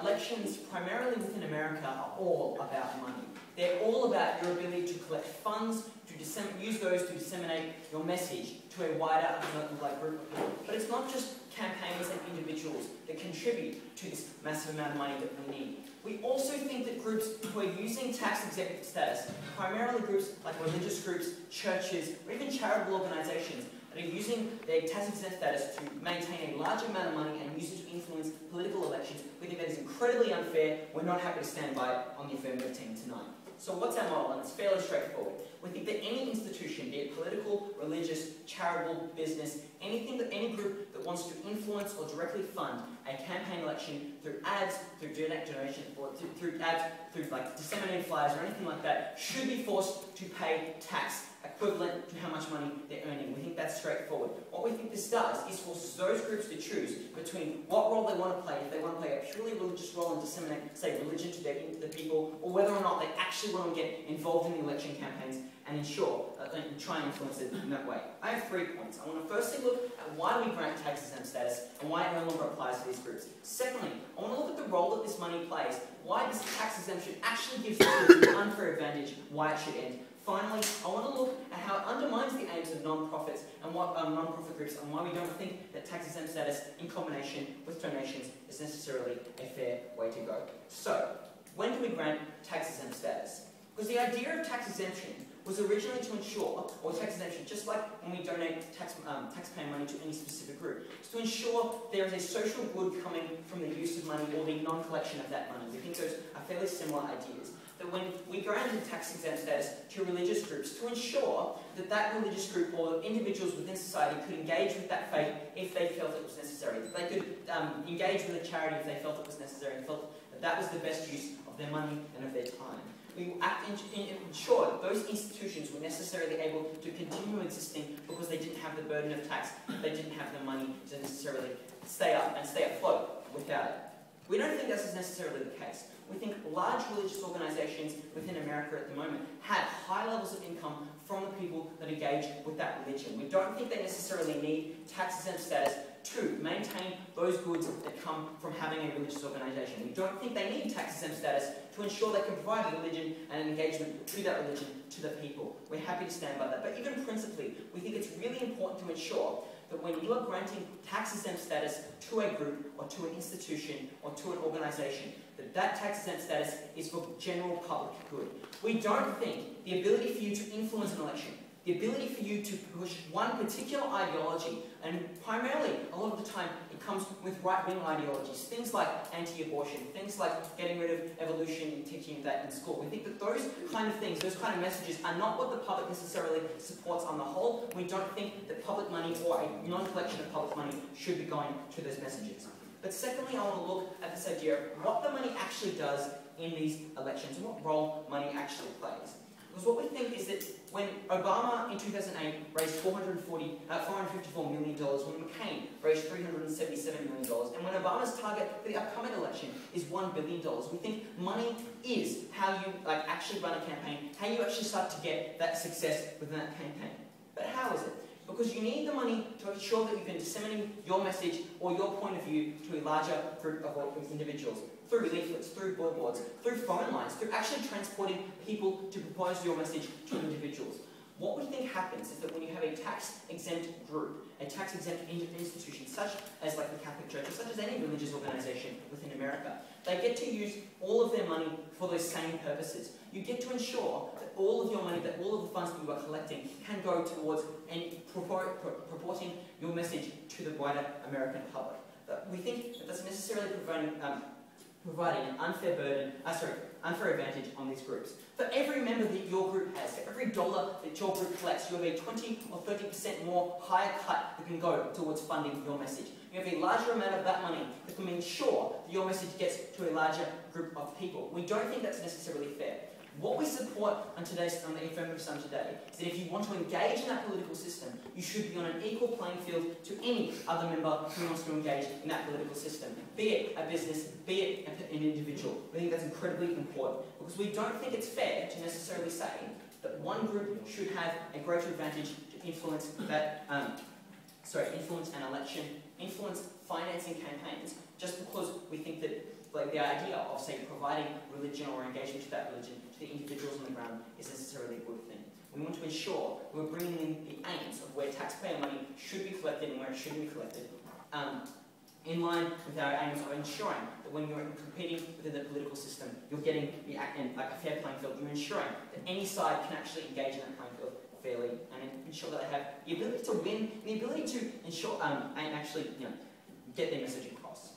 elections, primarily within America, are all about money. They're all about your ability to collect funds, to use those to disseminate your message to a wider group of people. But it's not just campaigners and individuals that contribute to this massive amount of money that we need. We also think that groups who are using tax-exempt status, primarily groups like religious groups, churches, or even charitable organisations, that are using their tax-exempt status to maintain a large amount of money and use it to influence political elections, we think that is incredibly unfair. We're not happy to stand by it on the Affirmative team tonight. So what's our model? And it's fairly straightforward. We think that any institution, be it political, religious, charitable, business, any group that wants to influence or directly fund a campaign election through ads, through donation, or through ads, through like disseminating flyers or anything like that, should be forced to pay tax equivalent to how much money they're earning. We think that's straightforward. What we think this does is forces those groups to choose between what role they want to play, if they want to play a purely religious role and disseminate, say, religion to the people, or whether or not they actually want to get involved in the election campaigns and ensure, and try and influence it in that way. I have 3 points. I want to firstly look at why we grant tax-exempt status and why it no longer applies to these groups. Secondly, I want to look at the role that this money plays, why this tax exemption actually gives this group an unfair advantage, why it should end. Finally, I want to look at how it undermines the aims of non-profits and what non-profit groups, and why we don't think that tax-exempt status in combination with donations is necessarily a fair way to go. So, when do we grant tax-exempt status? Because the idea of tax exemption was originally to ensure, or tax exemption, just like when we donate taxpayer money to any specific group, is to ensure there is a social good coming from the use of money or the non-collection of that money. We think those are fairly similar ideas. That when we granted tax-exempt status to religious groups, to ensure that that religious group or individuals within society could engage with that faith if they felt it was necessary. That they could engage with a charity if they felt it was necessary and felt that that was the best use of their money and of their time. We ensure that those institutions were necessarily able to continue existing because they didn't have the burden of tax, they didn't have the money to necessarily stay up and stay afloat without it. We don't think this is necessarily the case. We think large religious organisations within America at the moment have high levels of income from the people that engage with that religion. We don't think they necessarily need tax-exempt status to maintain those goods that come from having a religious organisation. We don't think they need tax-exempt status to ensure they can provide religion and engagement to that religion to the people. We're happy to stand by that. But even principally, we think it's really important to ensure that when you are granting tax-exempt status to a group or to an institution or to an organisation, that tax-exempt status is for general public good. We don't think the ability for you to influence an election, the ability for you to push one particular ideology, and primarily, a lot of the time, it comes with right-wing ideologies, things like anti-abortion, things like getting rid of evolution and teaching that in school. We think that those kind of things, those kind of messages are not what the public necessarily supports on the whole. We don't think that public money or a non-collection of public money should be going to those messages. But secondly, I want to look at this idea of what the money actually does in these elections and what role money actually plays. Because what we think is that when Obama in 2008 raised $454 million, when McCain raised $377 million, and when Obama's target for the upcoming election is $1 billion, we think money is how you actually run a campaign, how you actually start to get that success within that campaign. But how is it? Because you need the money to ensure that you can disseminate your message or your point of view to a larger group of individuals, through leaflets, through billboards, through phone lines, through actually transporting people to propose your message to individuals. What we think happens is that when you have a tax-exempt group, a tax-exempt institution, such as like the Catholic Church, or such as any religious organisation within America, they get to use all of their money for those same purposes. You get to ensure that all of your money, that all of the funds that you are collecting can go towards and purporting your message to the wider American public. But we think that that's necessarily providing an unfair advantage on these groups. For every member that your group has, for every dollar that your group collects, you have a 20 or 30% more higher cut that can go towards funding your message. You have a larger amount of that money that can ensure that your message gets to a larger group of people. We don't think that's necessarily fair. What we support on the Affirmative Summit today is that if you want to engage in that political system, you should be on an equal playing field to any other member who wants to engage in that political system, be it a business, be it an individual. We think that's incredibly important because we don't think it's fair to necessarily say that one group should have a greater advantage to influence that, influence an election, influence financing campaigns, just because we think that the idea of, say, providing religion or engagement to that religion to the individuals on the ground is necessarily a good thing. We want to ensure we're bringing in the aims of where taxpayer money should be collected and where it shouldn't be collected, in line with our aims of ensuring that when you're competing within the political system, you're getting like a fair playing field. You're ensuring that any side can actually engage in that playing field fairly and ensure that they have the ability to win and the ability to ensure and actually get their message across.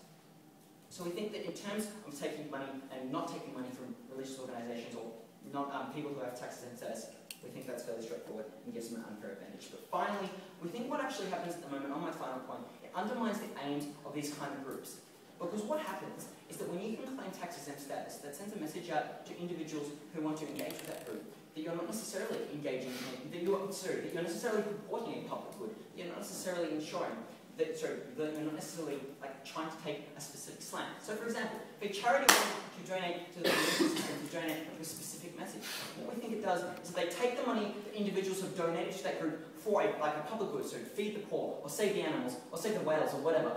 So we think that in terms of taking money and not taking money from religious organisations or not people who have tax-exempt status, we think that's fairly straightforward and gives them an unfair advantage. But finally, we think what actually happens at the moment, on my final point, it undermines the aims of these kind of groups. Because what happens is that when you can claim tax-exempt status, that sends a message out to individuals who want to engage with that group that you're not necessarily engaging in, that you're necessarily purporting a public good, that you're not necessarily ensuring that, that you're not necessarily trying to take a specific slant. So for example, if a charity wants to donate to the religious system, to donate to a specific message, what we think it does is they take the money that individuals have donated to that group for a public good, so feed the poor, or save the animals, or save the whales, or whatever.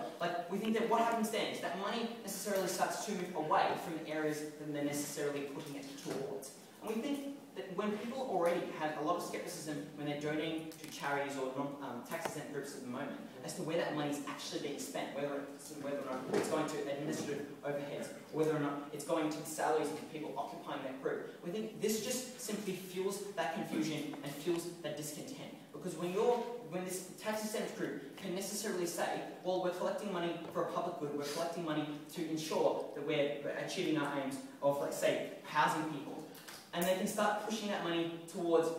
We think that what happens then is that money necessarily starts to move away from the areas that they're necessarily putting it towards. And we think that when people already have a lot of skepticism when they're donating to charities or tax-exempt groups at the moment as to where that money is actually being spent, whether or not it's going to administrative overheads, or whether or not it's going to the salaries of the people occupying that group, we think this just simply fuels that confusion and fuels that discontent. Because when this tax-exempt group can necessarily say, well, we're collecting money for a public good, we're collecting money to ensure that we're achieving our aims of, say, housing people, and they can start pushing that money towards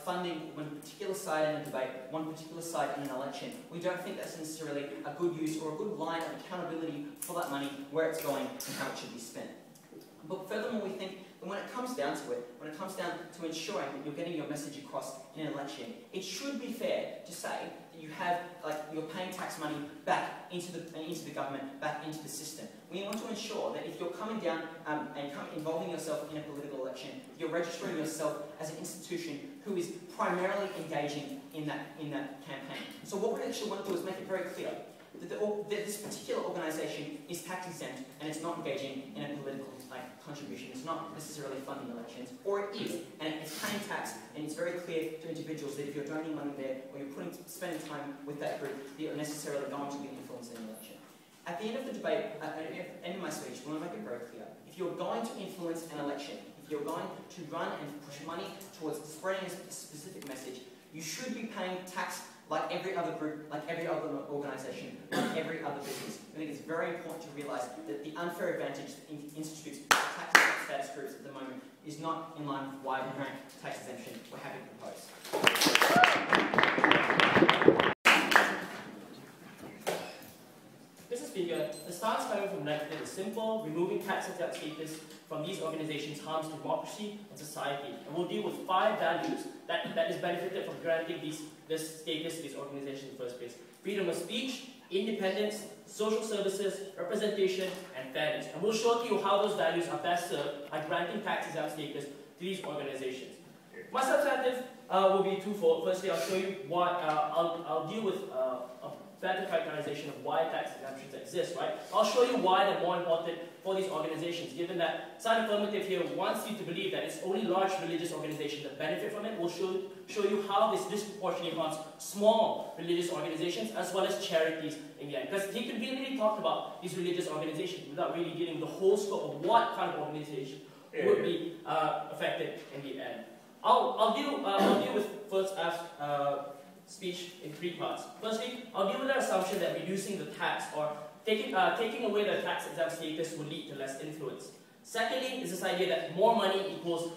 funding one particular side in a debate, one particular side in an election. We don't think that's necessarily a good use or a good line of accountability for that money, where it's going and how it should be spent. But furthermore, we think that when it comes down to it, when it comes down to ensuring that you're getting your message across in an election, it should be fair to say that you have, you're paying tax money back into the government, back into the system. We want to ensure that if you're coming down and involving yourself in a political election, you're registering yourself as an institution who is primarily engaging in that campaign. So what we actually want to do is make it very clear that this particular organisation is tax exempt and it's not engaging in a political contribution. It's not necessarily funding elections, or it is, and it's paying tax, and it's very clear to individuals that if you're donating money there or you're spending time with that group, that you're necessarily going to be influencing the election. At the end of the debate, at the end of my speech, I want to make it very clear. If you're going to influence an election, if you're going to run and push money towards spreading a specific message, you should be paying tax like every other group, like every other organisation, like every other business. I think it's very important to realise that the unfair advantage that institutes tax status groups at the moment is not in line with wide rank tax exemption we're happy to propose. Mr. Speaker, the stance coming from left is simple: removing tax-exempt status from these organisations harms democracy and society, and will deal with 5 values that is benefited from granting this status to these organisations in the first place: freedom of speech, independence, social services, representation, and fairness. And we'll show you how those values are best served by granting tax-exempt status to these organisations. My substantive will be twofold. Firstly, I'll show you why. I'll deal with a better characterization of why tax exemptions exist, right? I'll show you why they're more important for these organizations, given that side affirmative here wants you to believe that it's only large religious organizations that benefit from it. We'll show you how this disproportionately harms small religious organizations as well as charities in the end. Because he conveniently talked about these religious organizations without really giving the whole scope of what kind of organization would be affected in the end. I'll deal with first speech in 3 parts. Firstly, I'll deal with the assumption that reducing the tax or taking away the tax-exempt status would lead to less influence. Secondly, is this idea that more money equals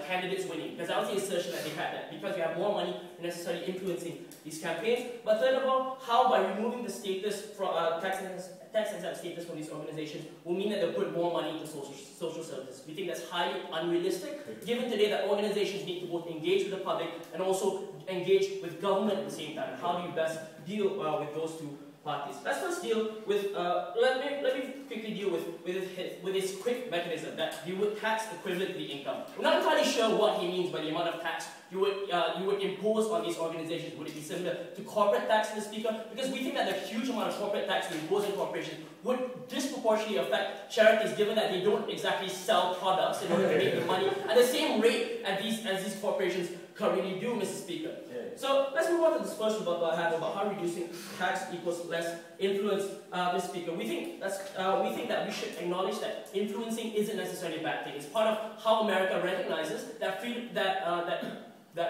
candidates winning. There's obviously the assertion that they had that because we have more money, we're necessarily influencing these campaigns. But third of all, how by removing the status from tax-exempt status from these organizations will mean that they'll put more money into social services. We think that's highly unrealistic, given today that organizations need to both engage with the public and also engage with government at the same time. How do you best deal with those two parties? Let's first deal with, let me quickly deal with his quick mechanism that you would tax equivalent to the income. We're not entirely sure what he means by the amount of tax you would impose on these organizations. Would it be similar to corporate tax, Mr. Speaker? Because we think that the huge amount of corporate tax we impose on corporations would disproportionately affect charities, given that they don't exactly sell products in order to make the money at the same rate as these corporations currently do, Mr. Speaker. So let's move on to this first rebuttal I have about how reducing tax equals less influence, Mr. Speaker. We think that we should acknowledge that influencing isn't necessarily a bad thing. It's part of how America recognizes that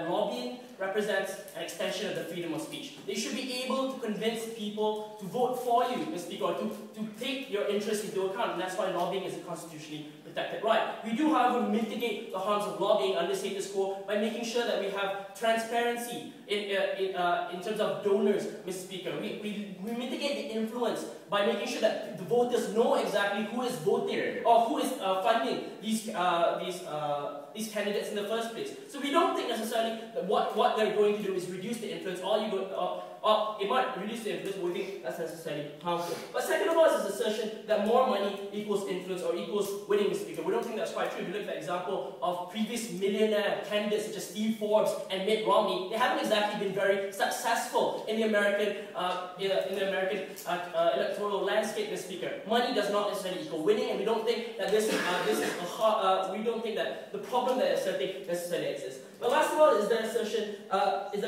lobbying represents an extension of the freedom of speech. They should be able to convince people to vote for you, Mr. Speaker, or to take your interests into account, and that's why lobbying is a constitutionally protected right. We do, however, mitigate the harms of lobbying under status quo by making sure that we have transparency in terms of donors, Mr. Speaker. We mitigate the influence by making sure that the voters know exactly who is voting or who is funding these candidates in the first place. So we don't think necessarily that what they're going to do is reduce the influence. Or it might reduce the influence, but we think that's necessarily harmful. But second of all is this assertion that more money equals influence or equals winning, Mr. Speaker. We don't think that's quite true. If you look at the example of previous millionaire candidates such as Steve Forbes and Mitt Romney, they haven't exactly been very successful in the American electoral landscape, Mr. Speaker. Money does not necessarily equal winning, and we don't think that we don't think that the problem that they're asserting necessarily exists. But last of all is their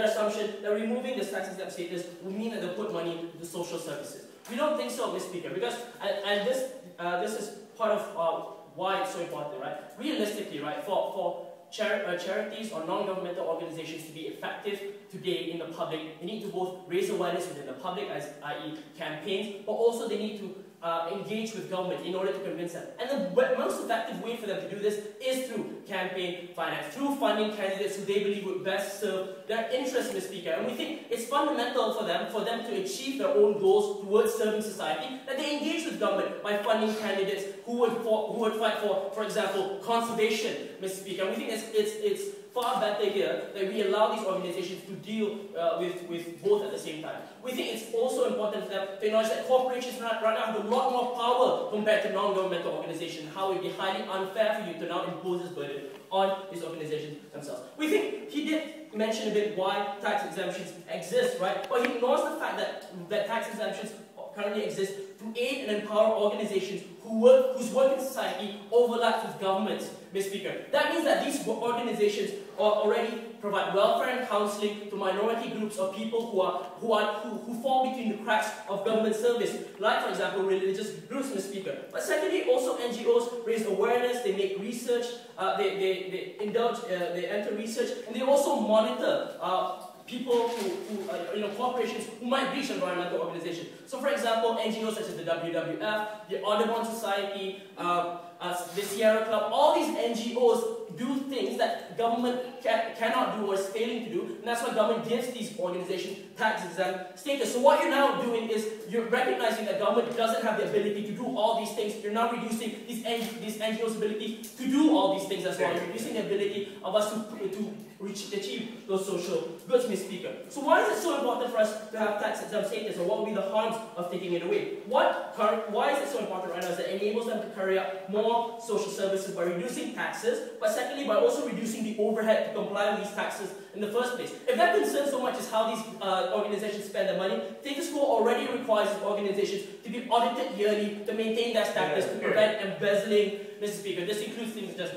assumption that removing this tax-exempt status would mean that they'll put money into social services. We don't think so, Mr. Speaker, because this is part of why it's so important, right? Realistically, right, for charities or non-governmental organizations to be effective today in the public, they need to both raise awareness within the public, i.e. campaigns, but also they need to engage with government in order to convince them. And the most effective way for them to do this is through campaign finance, through funding candidates who they believe would best serve their interests, Mr. Speaker. And we think it's fundamental for them to achieve their own goals towards serving society, that they engage with government by funding candidates who would fight for example, conservation, Mr. Speaker. And we think it's far better here that we allow these organizations to deal with both at the same time. We think it's also important for them to acknowledge that corporations right now have a lot more power compared to non-governmental organizations. How it would be highly unfair for you to now impose this burden on these organizations themselves. We think he did mention a bit why tax exemptions exist, right? But he ignores the fact that tax exemptions currently exist to aid and empower organizations whose work in society overlaps with governments, Mr. Speaker. That means that these organizations already provide welfare and counseling to minority groups or people who fall between the cracks of government service, like, for example, religious groups, Mr. Speaker. But secondly, also NGOs raise awareness, they make research, they enter research, and they also monitor people corporations who might breach environmental organizations. So, for example, NGOs such as the WWF, the Audubon Society, the Sierra Club, all these NGOs do things that government cannot do or is failing to do, and that's why government gives these organizations tax-exempt status. So what you're now doing is you're recognizing that government doesn't have the ability to do all these things. You're now reducing these NGOs' ability to do all these things as well. You're reducing the ability of us to achieve those social goods, Mr. Speaker. So why is it so important for us to have tax-exempt status, or what will be the harms of taking it away? Why is it so important right now is that it enables them to carry out more social services by reducing taxes, but secondly by also reducing the overhead to comply with these taxes in the first place. If their concern so much is how these organizations spend their money, status quo already requires these organizations to be audited yearly to maintain their status, to prevent embezzling, Mr. Speaker. This includes things such as,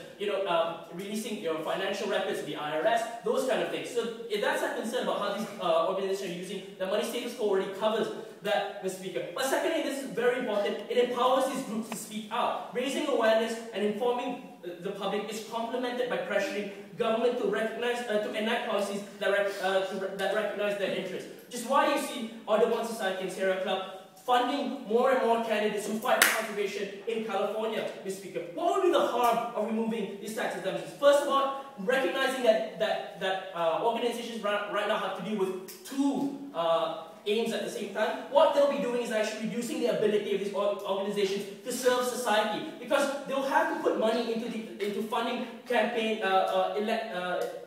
releasing your financial records to the IRS, those kind of things. So if that's a concern about how these organizations are using their money, status quo already covers that, Mr. Speaker. But secondly, this is very important, it empowers these groups to speak out. Raising awareness and informing the public is complemented by pressuring government to enact policies that recognize their interests. Which is why you see Audubon Society and Sierra Club funding more and more candidates who fight for conservation in California, Mr. Speaker. What would be the harm of removing these tax exemptions? First of all, recognizing that organizations right now have to deal with two aims at the same time, what they'll be doing is actually reducing the ability of these organizations to serve society, because they'll have to put money into funding campaign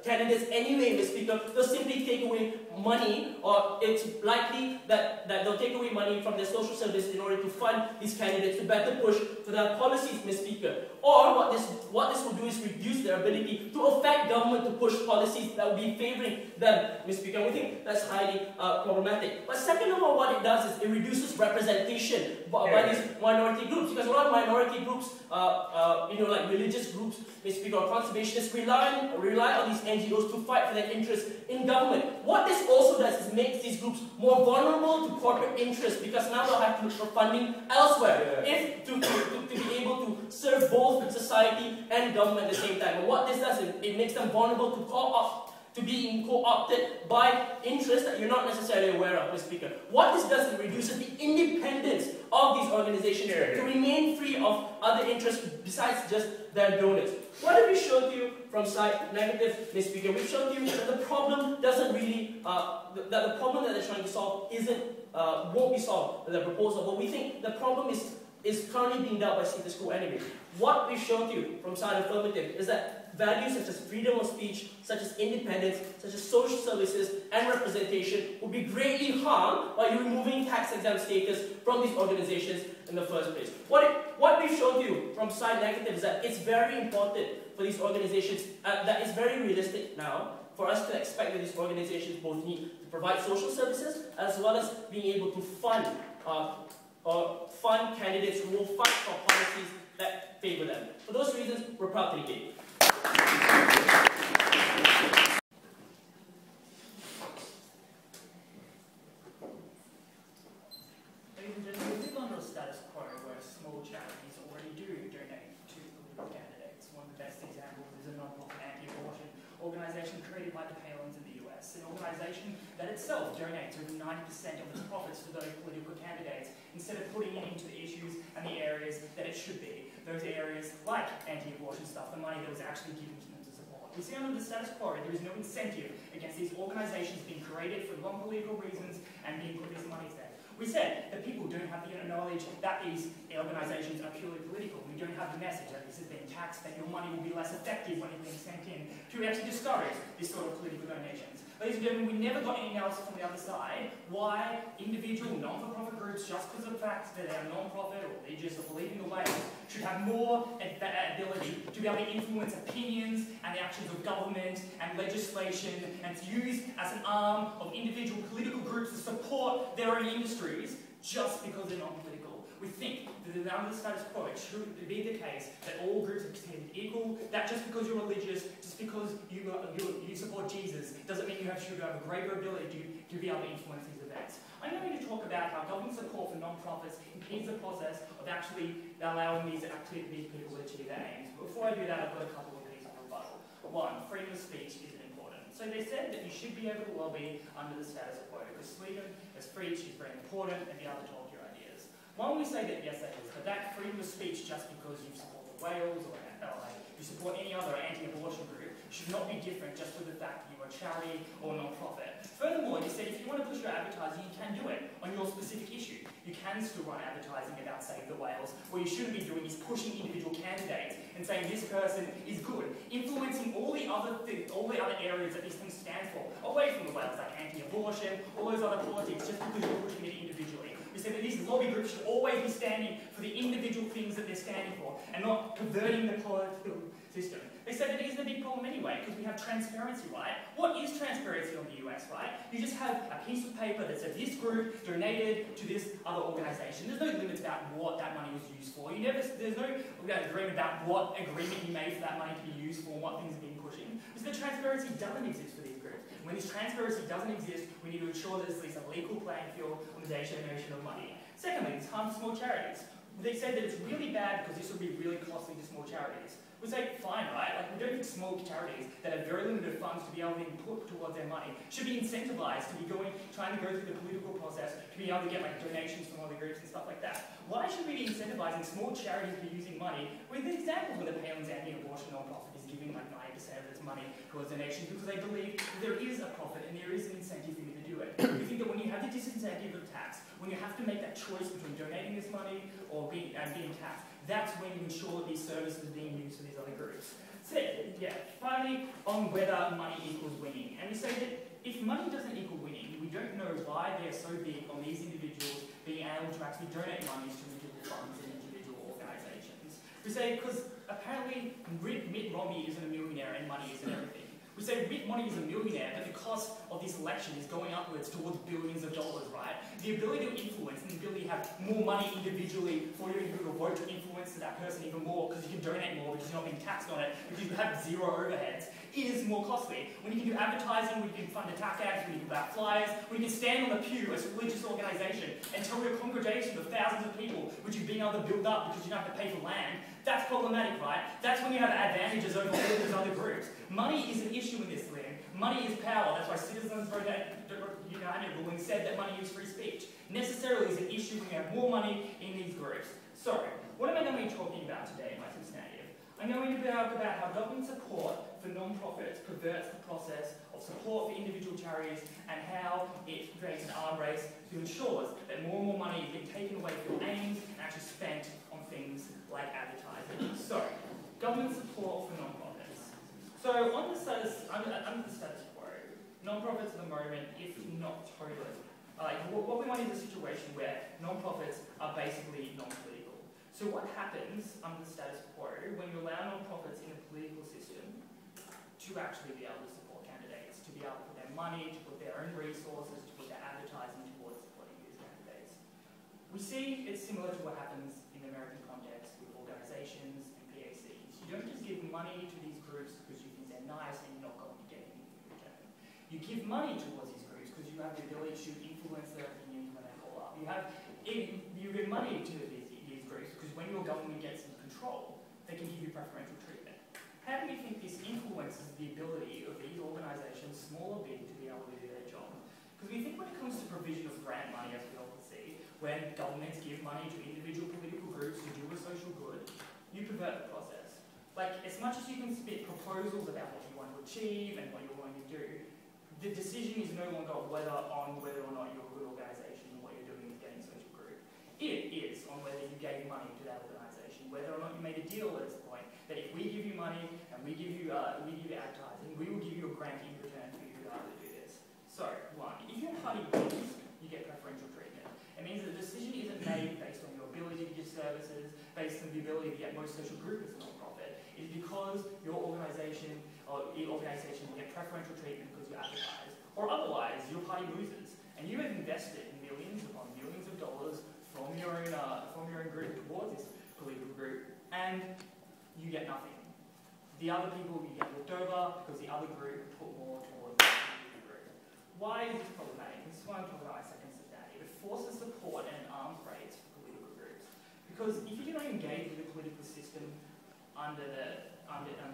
candidates anyway, Mr. Speaker. They'll simply take away money, or it's likely that they'll take away money from their social service in order to fund these candidates to better push for their policies, Mr. Speaker. Or what this will do is reduce their ability to affect government to push policies that will be favouring them, Mr. Speaker. We think that's highly problematic. But second of all, what it does is it reduces representation by these minority groups, because a lot of minority groups, like religious groups, Mr. Speaker, or conservationists rely on these NGOs to fight for their interests in government. What this also does is makes these groups more vulnerable to corporate interests, because now they'll have to look for funding elsewhere to be able to serve both society and government at the same time. And what this does is it makes them vulnerable to being co-opted by interests that you're not necessarily aware of, Mr. Speaker. What this does is it reduces the independence of these organizations to remain free of other interests besides just their donors. What have we shown to you from side negative, Mr. Speaker? We've shown to you that the problem doesn't really, that the problem that they're trying to solve won't be solved with the proposal, but we think the problem is currently being dealt by status quo anyway. What we've shown to you from side affirmative is that values such as freedom of speech, such as independence, such as social services and representation will be greatly harmed by removing tax-exempt status from these organizations in the first place. What we've shown to you from side negative is that it's very important for these organizations, that it's very realistic now for us to expect that these organizations both need to provide social services as well as being able to fund candidates who will fight for policies that favour them. For those reasons, we're proud to debate. Ladies and gentlemen, we live under a status quo where small charities already do donate to political candidates. One of the best examples is a non-profit anti-abortion organisation created by the Palins in the US, an organisation that itself donates over 90% of its profits to those political candidates instead of putting it into the issues and the areas that it should be. Those areas like anti-abortion stuff, the money that was actually given to them to support. We see under the status quo there is no incentive against these organisations being created for non-political reasons and being put these monies there. We said that people don't have the knowledge that these organisations are purely political. We don't have the message that this is being taxed, that your money will be less effective when it's being sent in to actually discourage this sort of political donations. Ladies and gentlemen, we never got any analysis from the other side why individual non-for-profit groups, just because of the fact that they're non-profit or religious or believe in the whales, should have more ability to be able to influence opinions and the actions of government and legislation, and to use as an arm of individual political groups to support their own industries just because they're non-political. We think that under the status quo, it should be the case that all groups are considered equal, that just because you're religious, just because you support Jesus, doesn't mean you should have a greater ability to be able to influence these events. I'm going to talk about how government support for non-profits impedes the process of actually allowing these people to achieve their aims. But before I do that, I've got a couple of pieces of rebuttal. One, freedom of speech is important. So they said that you should be able to lobby under the status quo, because freedom of speech is very important, and the other told your ideas. One, we say that yes, that is, but that freedom of speech just because you support the whales or you support any other anti-abortion group should not be different just for the fact that you are a charity or non-profit. Furthermore, you said if you want to push your advertising, you can do it on your specific issue. You can still run advertising about Save the Whales. What you shouldn't be doing is pushing individual candidates and saying this person is good, influencing all the other things, all the other areas that these things stand for, away from the whales, like anti-abortion, all those other politics, just because you're pushing it individually. We said that these lobby groups should always be standing for the individual things that they're standing for, and not perverting the political system. They said that it isn't a big problem anyway, because we have transparency, right? What is transparency on the US, right? You just have a piece of paper that says this group donated to this other organisation. There's no limits about what that money was used for. There's no agreement about what agreement you made for that money to be used for and what things are being pushing. Because the transparency doesn't exist for these groups. When this transparency doesn't exist, we need to ensure that there's at least a legal playing field on the donation of money. Secondly, it's harm to small charities. They said that it's really bad because this would be really costly to small charities. We say, fine, right? Like, we don't think small charities that have very limited funds to be able to put towards their money should be incentivized to be trying to go through the political process to be able to get like donations from other groups and stuff like that. Why should we be incentivizing small charities to be using money with the examples where the Palins anti-abortion non-profit is giving like 90% of its money towards donations because they believe that there is a profit and there is an incentive for you to do do it. We think that when you have the disincentive of tax, when you have to make that choice between donating this money or being taxed, that's when you ensure that these services are being used for these other groups. So, yeah, finally, on whether money equals winning. And we say that if money doesn't equal winning, we don't know why they're so big on these individuals being able to actually donate money to individual funds and individual organisations. We say because apparently Mitt Romney isn't a millionaire and money isn't everything. We say Mitt Romney is a millionaire, but the cost of this election is going upwards towards billions of dollars, right? The ability to influence and the ability to have more money individually for your individual vote to influence that person even more because you can donate more because you're not being taxed on it because you have zero overheads is more costly. When you can do advertising, when you can fund attack ads, when you can buy flyers, when you can stand on the pew as a religious organisation and tell your congregation of thousands of people which you've been able to build up because you don't have to pay for land, that's problematic, right? That's when you have advantages over all those other groups. Money is an issue in this land. Money is power. That's why Citizens United ruling said that money is free speech. Necessarily is an issue when you have more money in these groups. So, what am I going to be talking about today in my substantive? I'm going to talk about how government support for non-profits perverts the process of support for individual charities and how it creates an arm race to ensure that more and more money is being taken away from aims and actually spent on things like advertising. So, government support for non-profits. So, under the status quo, non-profits at the moment, if not totally, what we want is a situation where non-profits are basically non-political. So what happens under the status quo when you allow non-profits in a political system to actually be able to support candidates, to be able to put their money, to put their own resources, to put their advertising towards supporting these candidates? We see it's similar to what happens in the American context with organisations and PACs. You don't just give money to these groups because you think they're nice and you're not going to get anything in return. You give money towards these groups because you have the ability to influence their opinions when they call up. You give money to these groups because when your government gets in control, they can give you preferential treatment. How do we think this influences the ability of these organisations, small or big, to be able to do their job? Because we think when it comes to provision of grant money, as we often see, when governments give money to individual political groups to do a social good, you pervert the process. Like, as much as you can spit proposals about what you want to achieve and what you're going to do, the decision is no longer whether or not you're a good organisation and what you're doing is getting social group. It is on whether you gave money to that organisation, whether or not you made a deal at this point that if we give you money and we give you advertising, we will give you a grant in return for you to be able to do this. So, one, if your party wins, you get preferential treatment. It means that the decision isn't made based on your ability to give services, based on the ability to get most social group as a non-profit. It's because your organisation will get preferential treatment because you advertise, or otherwise your party loses, and you have invested millions upon millions of dollars from your own group towards this political group, and you get nothing. The other people you get looked over because the other group put more towards the political group. Why is this problematic? This is why I'm talking about my second substantive. It forces support and an arms race for political groups, because if you don't engage with the political system under the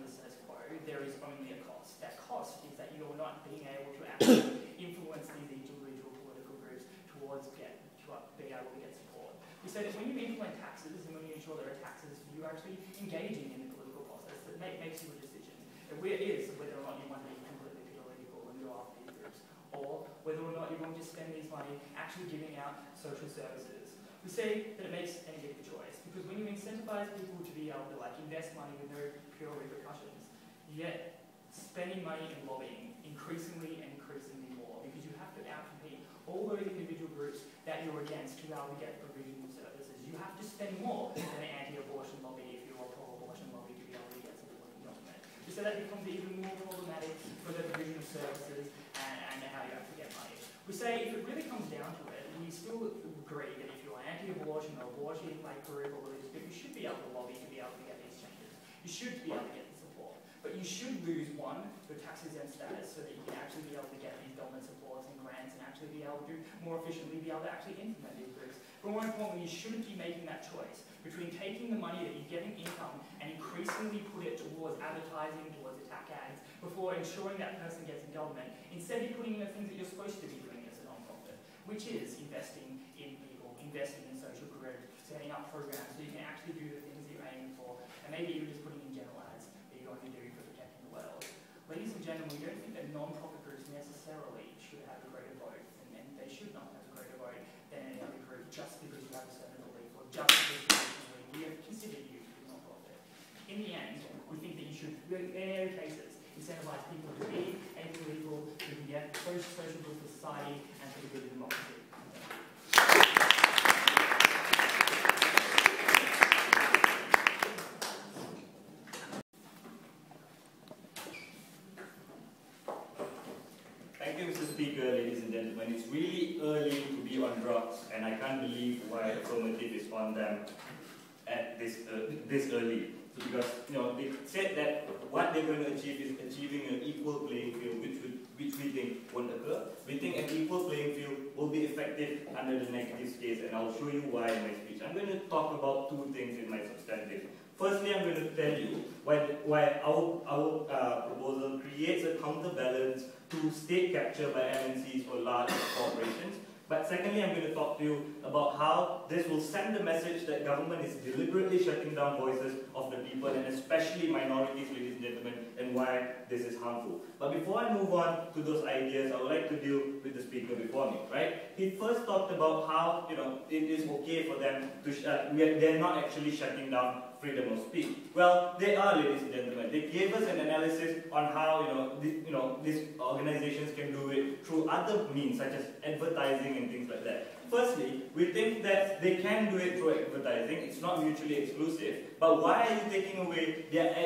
status quo, there is only a cost. That cost is that you're not being able to actually influence these individual political groups towards being able to get support. We say that when you implement taxes and when you ensure there are taxes, you're actually engaging in the political process that makes you a decision. It is whether or not you want to be completely political and go after these groups, or whether or not you're going to spend this money actually giving out social services. We say that it makes any big choice, because when you incentivize people to be able to invest money with no pure repercussions, you get spending money and lobbying increasingly and increasingly more, because you have to outcompete all those individual groups that you're against to be able to get provision of services. You have to spend more than an anti-abortion lobby if you're a pro-abortion lobby to be able to get support from government. So that becomes even more problematic for the provision of services and how you actually get money. We say if it really comes down to it, we still agree that if you're anti-abortion or abortion group or religious group, you should be able to lobby to be able to get these changes. You should be able to get the support. But you should lose, one, your tax-exempt status so that you can actually be able to get these government supports and grants and actually be able to more efficiently be able to actually implement these groups. But more importantly, you shouldn't be making that choice between taking the money that you get in income and increasingly put it towards advertising, towards attack ads, before ensuring that person gets in government. Instead, you're putting in the things that you're supposed to be doing as a non-profit, which is investing in people, investing in social groups, setting up programs so you can actually do the things that you're aiming for, and maybe even just putting in general ads that you're going to do for protecting the world. Ladies and gentlemen, we don't think that non-profit groups necessarily should have a greater vote in any cases, incentivize people to be apolitical, who can get social good for society and for the good of democracy. Thank you, Mr. Speaker, ladies and gentlemen. It's really early to be on drugs, and I can't believe why Affirmative is on them at this early. So because they said that what they're going to achieve is achieving an equal playing field, which we think won't occur. We think an equal playing field will be effective under the negative case, and I'll show you why in my speech. I'm going to talk about two things in my substantive. Firstly, I'm going to tell you why our proposal creates a counterbalance to state capture by MNCs or large corporations. But secondly, I'm going to talk to you about how this will send the message that government is deliberately shutting down voices of the people, and especially minorities, ladies and gentlemen, and why this is harmful. But before I move on to those ideas, I would like to deal with the speaker before me, right? He first talked about how, it is okay for them to they're not actually shutting down freedom of speech. Well, they are, ladies and gentlemen. They gave us an analysis on how these organizations can do it through other means such as advertising and things like that. Firstly, we think that they can do it through advertising. It's not mutually exclusive. But why are you taking away their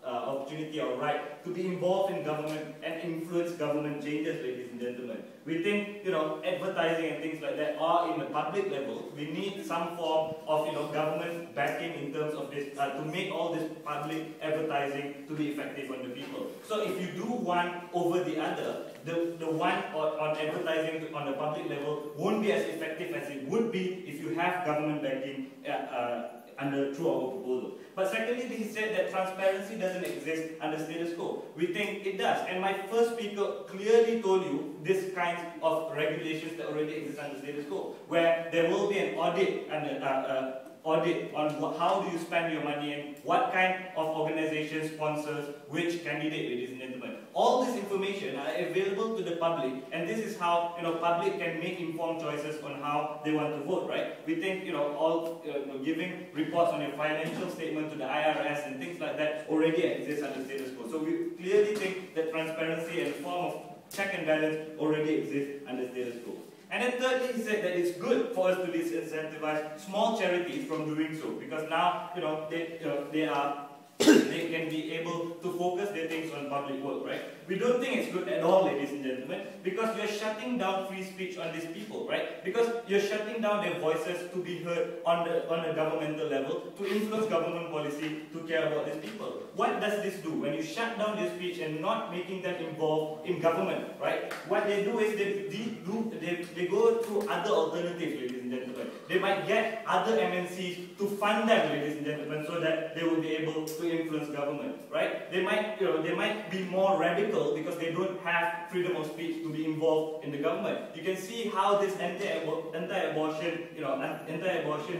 opportunity or right to be involved in government and influence government changes, ladies and gentlemen? We think, advertising and things like that are in the public level. We need some form of, government backing in terms of this, to make all this public advertising to be effective on the people. So if you do one over the other, the one on advertising on the public level won't be as effective as it would be if you have government backing through our proposal. But secondly, he said that transparency doesn't exist under status quo. We think it does. And my first speaker clearly told you this kinds of regulations that already exist under status quo, where there will be an audit and audit on how do you spend your money and what kind of organization sponsors which candidate, ladies and gentlemen. All this information are available to the public, and this is how public can make informed choices on how they want to vote, right? We think giving reports on your financial statement to the IRS and things like that already exists under status quo. So we clearly think that transparency and a form of check and balance already exists under status quo. And then thirdly, he said that it's good for us to disincentivize small charities from doing so, because now they can be able to focus their things on public work, right? We don't think it's good at all, ladies and gentlemen, because you're shutting down free speech on these people, right? Because you're shutting down their voices to be heard on a governmental level, to influence government policy, to care about these people. What does this do? When you shut down their speech and not making them involved in government, right? What they do is they go through other alternatives, ladies and gentlemen. They might get other MNCs to fund them, ladies and gentlemen, so that they will be able to influence government, right? They might be more radical because they don't have freedom of speech to be involved in the government. You can see how this anti-abortion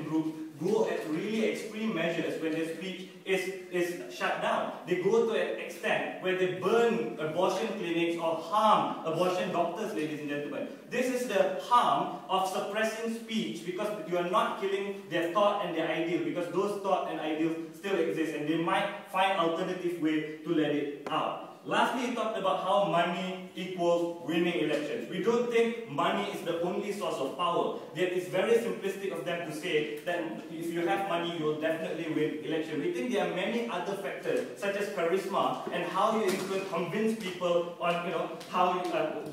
groups go at really extreme measures when their speech is shut down. They go to an extent where they burn abortion clinics or harm abortion doctors, ladies and gentlemen. This is the harm of suppressing speech, because you are not killing their thought and their ideal, because those thoughts and ideals still exist, and they might find alternative way to let it out. Lastly, he talked about how money equals winning elections. We don't think money is the only source of power. It's very simplistic of them to say that if you have money, you will definitely win election. We think there are many other factors, such as charisma and how you convince people on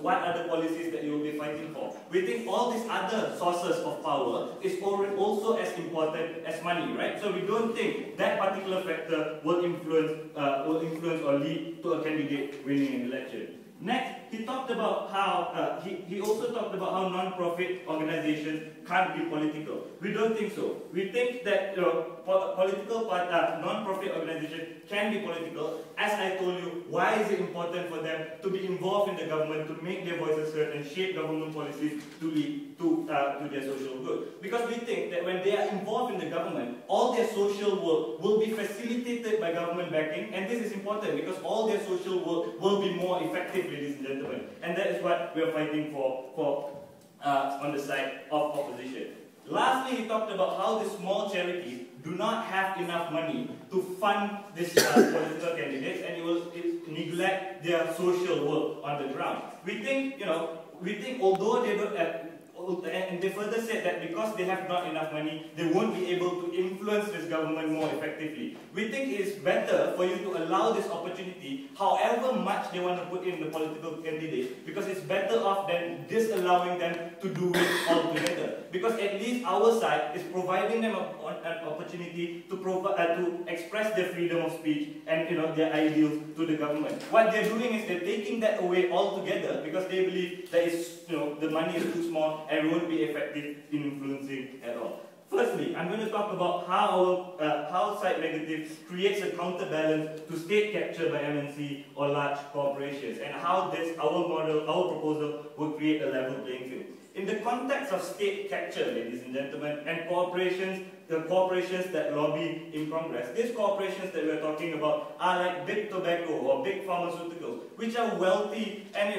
what other policies that you will be fighting for. We think all these other sources of power is also as important as money, right? So we don't think that particular factor will influence or lead to a candidate winning an election. Next, he talked about how he also talked about how non-profit organizations can't be political. We don't think so. We think that non-profit organizations can be political. As I told you, why is it important for them to be involved in the government, to make their voices heard and shape government policies to lead to their social good? Because we think that when they are involved in the government, all their social work will be facilitated by government backing, and this is important because all their social work will be more effective, ladies and gentlemen. And that is what we are fighting for on the side of opposition. Lastly, he talked about how the small charities do not have enough money to fund these political candidates, and it will neglect their social work on the ground. We think, although they don't have, and they further said that because they have not enough money, they won't be able to influence this government more effectively. We think it is better for you to allow this opportunity, however much they want to put in the political candidate, because it's better off than disallowing them to do it altogether. Because at least our side is providing them an opportunity to express their freedom of speech and their ideals to the government. What they're doing is they're taking that away altogether because they believe that the money is too small and won't be effective in influencing at all. Firstly, I'm going to talk about how side negative creates a counterbalance to state capture by MNC or large corporations, and how our proposal will create a level playing field. In the context of state capture, ladies and gentlemen, and the corporations that lobby in Congress, these corporations that we're talking about are like big tobacco or big pharmaceuticals, which are wealthy and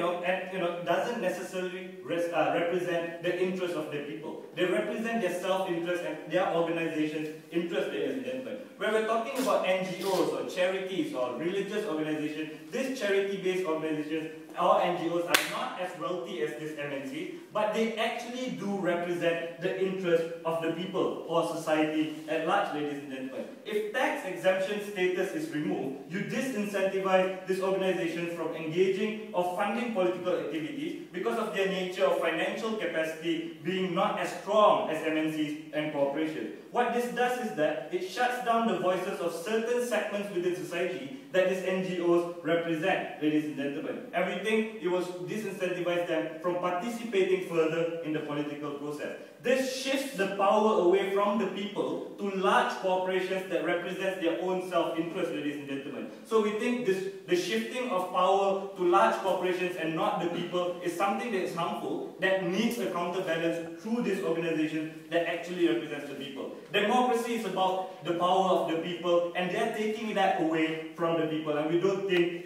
doesn't necessarily represent the interests of the people. They represent their self-interest and their organization's interest, ladies and gentlemen. When we're talking about NGOs or charities or religious organizations, these charity-based organizations or NGOs are not as wealthy as these MNCs, but they actually do represent the interest of the people or society at large, ladies and gentlemen. If tax exemption status is removed, you disincentivize these organizations from engaging or funding political activities because of their nature of financial capacity being not as strong as MNCs and corporations. What this does is that it shuts down the voices of certain segments within society that these NGOs represent, ladies and gentlemen. And we think it will disincentivize them from participating further in the political process. This shifts the power away from the people to large corporations that represent their own self-interest, ladies and gentlemen. So we think the shifting of power to large corporations and not the people is something that is harmful, that needs a counterbalance through this organization that actually represents the people. Democracy is about the power of the people, and they're taking that away from the people. And we don't think,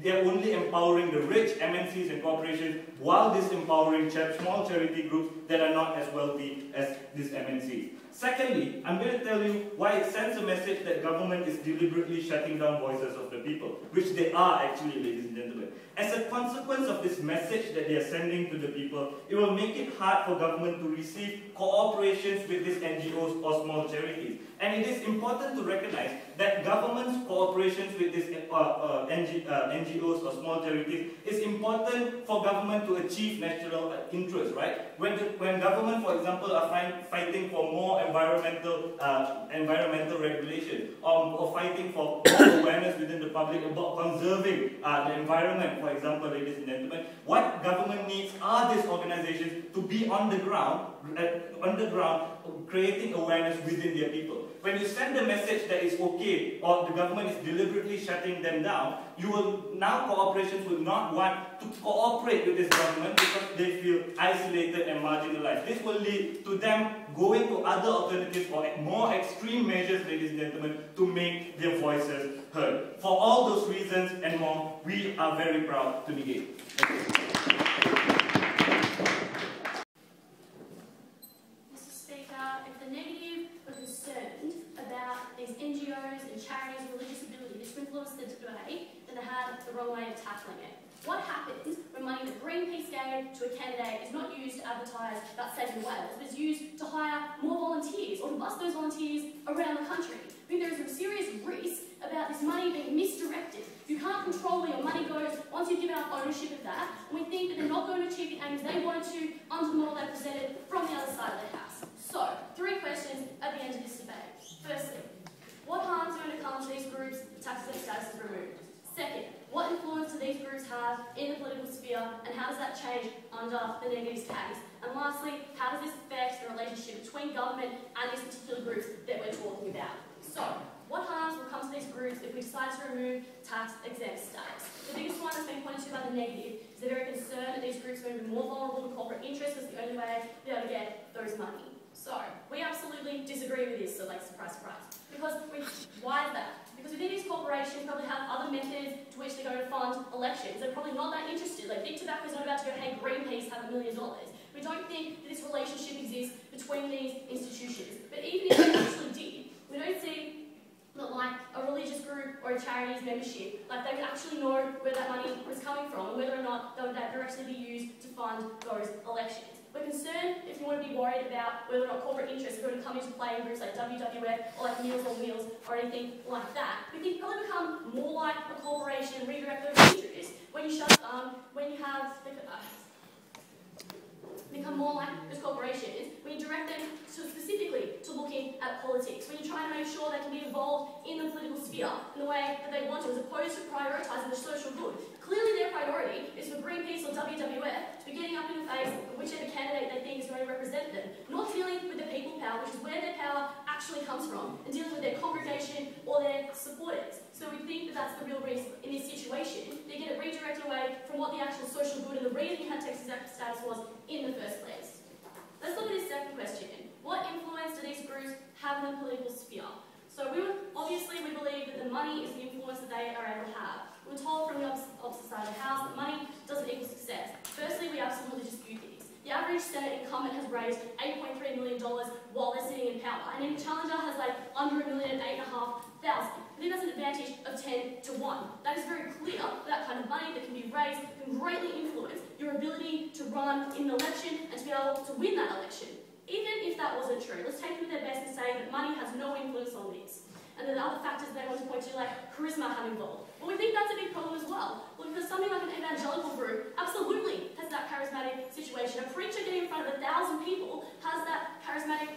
they're only empowering the rich MNCs and corporations while disempowering small charity groups that are not as wealthy as these MNCs. Secondly, I'm going to tell you why it sends a message that government is deliberately shutting down voices of the people, which they are actually, ladies and gentlemen. As a consequence of this message that they are sending to the people, it will make it hard for government to receive cooperations with these NGOs or small charities. And it is important to recognize that government's cooperations with these NGOs or small charities is important for government to achieve national interests, right? When government, for example, are fighting for more environmental regulation, or fighting for more awareness within the public about conserving the environment, for example, ladies and gentlemen, what government needs are these organizations to be on the ground, creating awareness within their people. When you send a message that is okay, or the government is deliberately shutting them down, corporations will not want to cooperate with this government because they feel isolated and marginalized. This will lead to them going to other alternatives or more extreme measures, ladies and gentlemen, to make their voices heard. For all those reasons and more, we are very proud to negate. Mr. Speaker, if the negative were concerned about these NGOs and charities' religious ability to influence the debate, then they had the wrong way of tackling it. What happens when money that Greenpeace gave to a candidate is not used to advertise about saving whales, but is used to hire more volunteers or to bus those volunteers around the country? I think there is a serious risk about this money being misdirected. You can't control where your money goes once you've given up ownership of that, and we think that they're not going to achieve the aims they wanted to under the model they presented from the other side of the house. So, 3 questions at the end of this debate. Firstly, what harm is going to come to these groups if tax-exempt status is removed? Second, what influence do these groups have in the political sphere, and how does that change under the negatives case? And lastly, how does this affect the relationship between government and these particular groups that we're talking about? So, what harms will come to these groups if we decide to remove tax-exempt status? The biggest one that's been pointed to by the negative is they're very concerned that these groups are going to be more vulnerable to corporate interests as the only way to be able to get those money. So, we absolutely disagree with this, so like, surprise, surprise. Why is that? Because within these corporations probably have other methods to which they're going to fund elections. They're probably not that interested. Like, Big Tobacco is not about to go, hey, Greenpeace have $1 million. We don't think that this relationship exists between these institutions. But even if they actually did, we don't see that like a religious group or a charity's membership, like they would actually know where that money was coming from and whether or not that would directly be used to fund those elections. We're concerned if you want to be worried about whether or not corporate interests are going to come into play in groups like WWF or like Meals on Wheels or anything like that. We think probably become more like a corporation and redirect those interests when you become more like those corporations, when you direct them specifically to looking at politics, when you're trying to make sure they can be involved in the political sphere in the way that they want to, as opposed to prioritising the social good. Clearly their priority is for Greenpeace or WWF to be getting up in the face of whichever candidate they think is going to represent them, not dealing with the people power, which is where their power actually comes from, and dealing with their congregation or their supporters. So we think that that's the real reason in this situation. They get it redirected away from what the actual social good and the reason you had tax-exempt status was in the first place. Let's look at this second question. What influence do these groups have in the political sphere? So obviously we believe that the money is the influence that they are able to have. We were told from the opposite side of the house that money doesn't equal success. Firstly, we absolutely dispute this. The average Senate incumbent has raised $8.3 million while they're sitting in power, and then the challenger has like under $1 million at $8,500. I think that's an advantage of 10 to 1. That is very clear. That kind of money that can be raised can greatly influence your ability to run in an election and to be able to win that election. Even if that wasn't true, let's take them at their best and say that money has no influence on this. And then the other factors they want to point to, like charisma, have involved. Well, we think that's a big problem as well. Well, because something like an evangelical group absolutely has that charismatic situation. A preacher getting in front of 1,000 people has that charismatic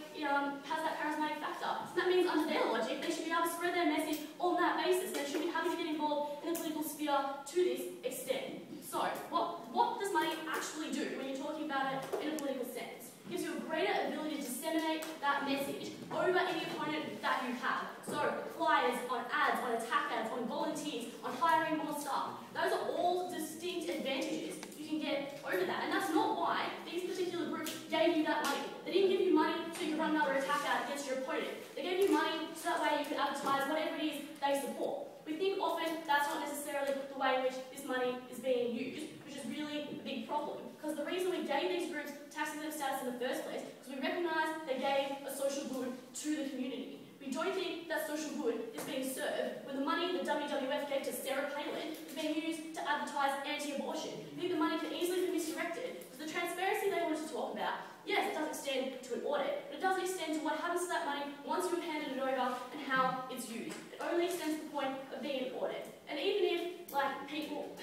factor. And that means, under their logic, they should be able to spread their message on that basis. They should be happy to get involved in the political sphere to this extent. So, what does money actually do when you're talking about it in a political sense? It gives you a greater ability to disseminate that message over any opponent that you have. So, flyers, on ads, on attack ads, on volunteers, on hiring more staff. Those are all distinct advantages you can get over that. And that's not why these particular groups gave you that money. They didn't give you money so you could run another attack ad against your opponent. They gave you money so that way you could advertise whatever it is they support. We think often that's not necessarily the way in which this money is being used, which is really a big problem. Because the reason we gave these groups tax-exempt status in the first place is we recognise they gave a social good to the community. We don't think that social good is being served when the money the WWF gave to Sarah Palin is being used to advertise anti-abortion. We think the money can easily be misdirected because the transparency they wanted to talk about, yes, it does extend to an audit, but it doesn't extend to what happens to that money once you've handed it over and how it's used. It only extends to the point of being an audit. And even if, like, people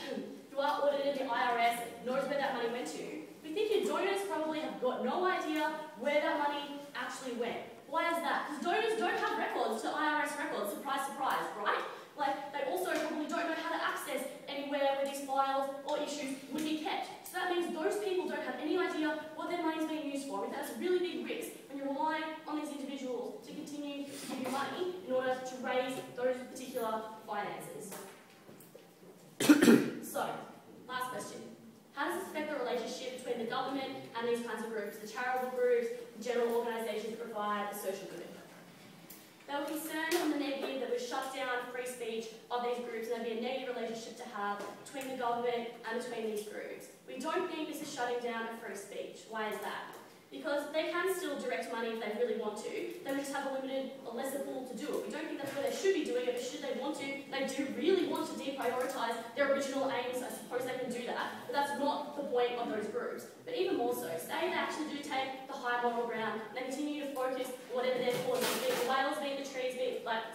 who are audited in the IRS knows where that money went to, we think your donors probably have got no idea where that money actually went. Why is that? Because donors don't have records to IRS records, surprise, surprise, right? Like, they also probably don't know how to access anywhere where these files or issues would be kept. So that means those people don't have any idea what their money is being used for. I think that's a really big risk when you're relying on these individuals to continue to give you money in order to raise those particular finances. So, last question. How does this affect the relationship between the government and these kinds of groups, the charitable groups, the general organisations that provide the social good? They were concerned on the negative that would shut down free speech of these groups and there'd be a negative relationship to have between the government and between these groups. We don't think this is shutting down a free speech. Why is that? Because they can still direct money if they really want to. They would just have a lesser pool to do it. We don't think that's where they should be doing it, but should they want to, they do really want to deprioritise their original aims. I suppose they can do that, but that's not the point of those groups. But even more so, say they actually do take the high moral ground and they continue to focus on whatever their cause is, be it the whales, be it the trees, be it like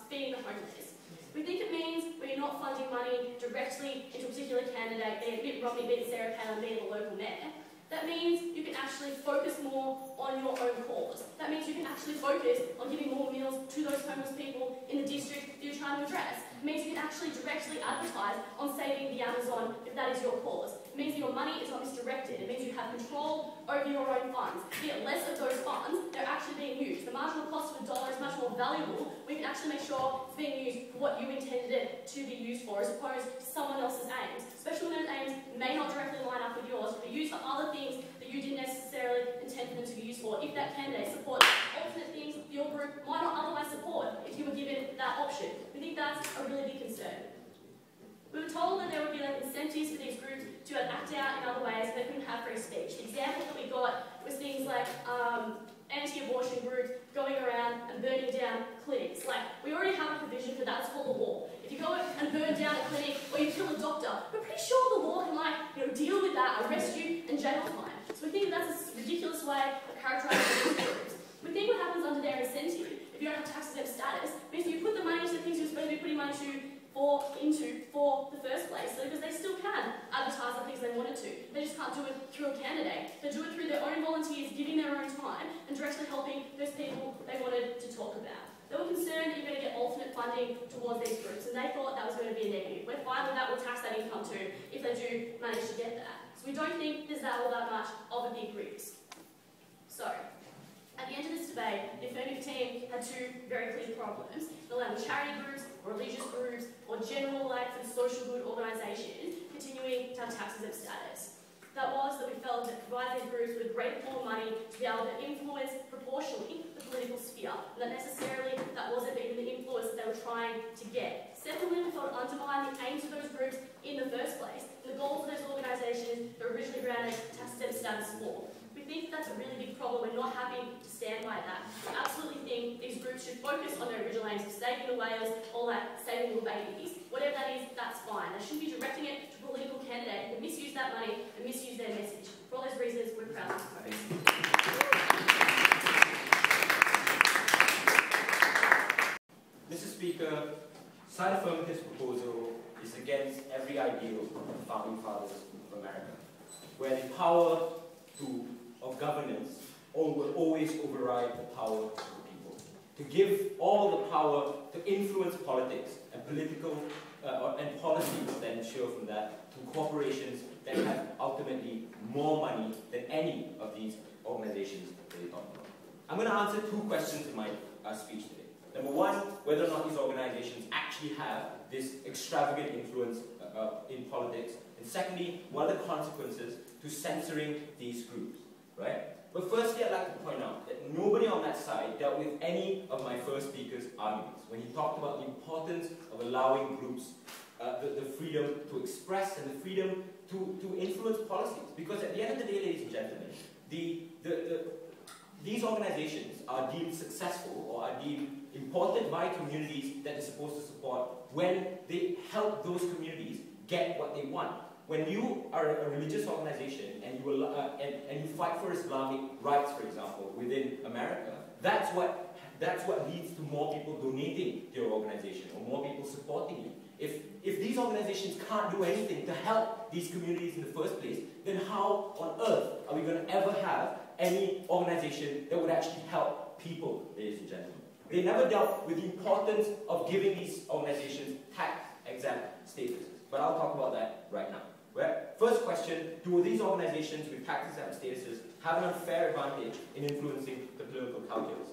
feeding the homeless. We think it means we're not funding money directly into a particular candidate, be it Mitt Romney, be it Sarah Palin, be it the local mayor. That means you can actually focus more on your own cause. That means you can actually focus on giving more meals to those homeless people in the district that you're trying to address. It means you can actually directly advertise on saving the Amazon if that is your cause. It means your money is not misdirected. It means you have control over your own funds. Be it less of those funds, they're actually being used. The marginal cost of $1 is much more valuable. We can actually make sure it's being used for what you intended it to be used for, as opposed to someone else's aims. Especially when those aims may not directly line up with yours, but used for other things that you didn't necessarily intend for them to be used for. If that candidate supports alternate things your group might not otherwise support if you were given that option. We think that's a really big concern. We were told that there would be like incentives for these groups to act out in other ways so they couldn't have free speech. The example that we got was things like anti-abortion groups going around and burning down clinics. Like, we already have a provision for that, it's called the law. If you go and burn down a clinic or you kill a doctor, we're pretty sure the law can, like, deal with that, arrest you and jail time. So we think that's a ridiculous way of characterising these groups. We think what happens under their incentive, if you don't have tax-exempt status, means you put the money into the things you're supposed to be putting money into for the first place, because they still can advertise the things they wanted to. They just can't do it through a candidate. They do it through their own volunteers, giving their own time, and directly helping those people they wanted to talk about. They were concerned that you're going to get alternate funding towards these groups, and they thought that was going to be a negative. We're fine with that, we'll tax that income too, if they do manage to get that. So we don't think there's all that much of a big risk. So, at the end of this debate, the Affirmative team had two very clear problems: allowing charity groups, religious groups, or general and social good organisations continuing to have tax-exempt status. That was that we felt that providing these groups with a great pool of money to be able to influence proportionally the political sphere, and that necessarily that wasn't even the influence that they were trying to get. Secondly, we thought it undermined the aims of those groups in the first place, and the goals of those organisations that were originally granted tax-exempt status for. We think that's a really big problem. We're not happy to stand by that. We absolutely think these groups should focus on their original aims of saving the whales or saving little babies. Whatever that is, that's fine. They shouldn't be directing it to a political candidate who misuse that money and misuse their message. For all those reasons, we're proud to propose. Mr. Speaker, side Affirmative's proposal is against every ideal of the founding fathers of America, where the power of governance will always override the power of the people. To give all the power to influence politics and political and policies that ensure from that to corporations that have ultimately more money than any of these organizations that they talk about. I'm going to answer two questions in my speech today. Number one, whether or not these organizations actually have this extravagant influence in politics. And secondly, what are the consequences to censoring these groups, right? But firstly, I'd like to point out that nobody on that side dealt with any of my first speaker's arguments when he talked about the importance of allowing groups the freedom to express and the freedom to influence policies. Because at the end of the day, ladies and gentlemen, these organizations are deemed successful or are deemed important by communities that they're supposed to support when they help those communities get what they want. When you are a religious organization and you fight for Islamic rights, for example, within America, that's what leads to more people donating to your organization or more people supporting you. If these organizations can't do anything to help these communities in the first place, then how on earth are we going to ever have any organization that would actually help people, ladies and gentlemen? They never dealt with the importance of giving these organizations tax-exempt statuses. But I'll talk about that right now. First question, do these organizations with tax-exempt statuses have an unfair advantage in influencing the political calculus?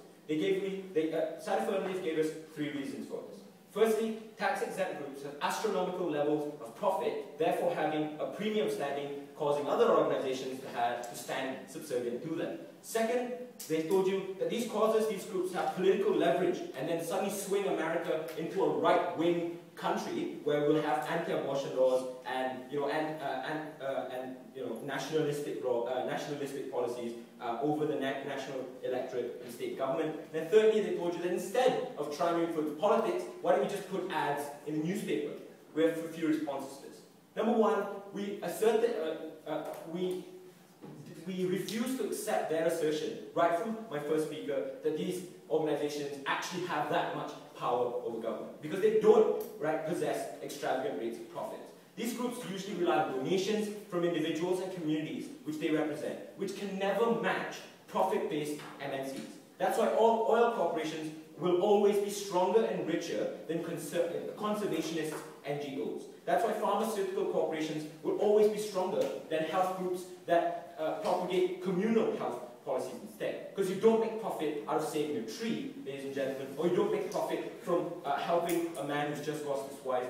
Side Affirmative gave us 3 reasons for this. Firstly, tax-exempt groups have astronomical levels of profit, therefore having a premium standing, causing other organizations to stand subservient to them. Second, they told you that these groups have political leverage and then suddenly swing America into a right-wing country where we'll have anti-abortion laws and nationalistic policies over the national electorate and state government. And then thirdly, they told you that instead of trying to influence politics, why don't we just put ads in the newspaper? We have a few responses to this. Number one, we assert that we refuse to accept their assertion, right from my first speaker, that these organizations actually have that much power over government, because they don't possess extravagant rates of profit. These groups usually rely on donations from individuals and communities which they represent, which can never match profit-based MNCs. That's why all oil corporations will always be stronger and richer than conservationist NGOs. That's why pharmaceutical corporations will always be stronger than health groups that propagate communal health policies instead. Because you don't make profit out of saving a tree, ladies and gentlemen, or you don't make profit from helping a man who's just lost his wife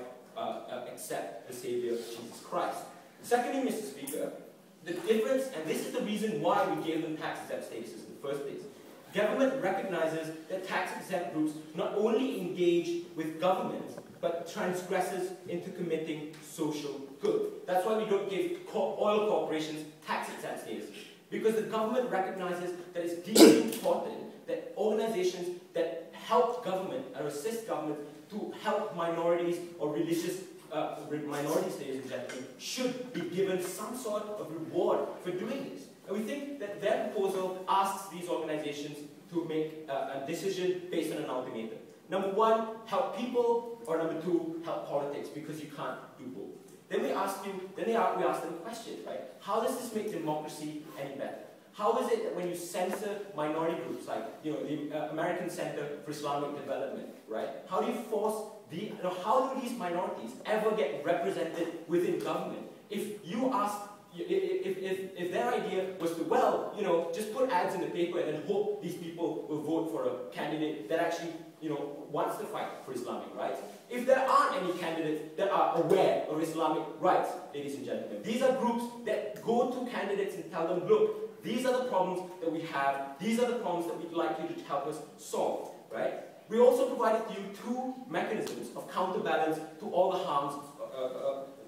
accept the Savior, Jesus Christ. Secondly, Mr. Speaker, the difference, and this is the reason why we gave them tax-exempt statuses in the first place. Government recognizes that tax-exempt groups not only engage with government, but transgresses into committing social good. That's why we don't give oil corporations tax-exempt status. Because the government recognizes that it's deeply important that organizations that help government or assist government to help minorities or religious minorities, ladies and gentlemen, should be given some sort of reward for doing this. And we think that their proposal asks these organizations to make a decision based on an ultimatum. Number one, help people, or number two, help politics, because you can't do both. Then we ask them questions, right? How does this make democracy any better? How is it that when you censor minority groups, like the American Center for Islamic Development, right? How do you force how do these minorities ever get represented within government? If you ask, if their idea was to, well, just put ads in the paper and then hope these people will vote for a candidate that actually, wants to fight for Islamic rights. If there aren't any candidates that are aware of Islamic rights, ladies and gentlemen, these are groups that go to candidates and tell them, look, these are the problems that we have, these are the problems that we'd like you to help us solve, right? We also provided you two mechanisms of counterbalance to all the harms,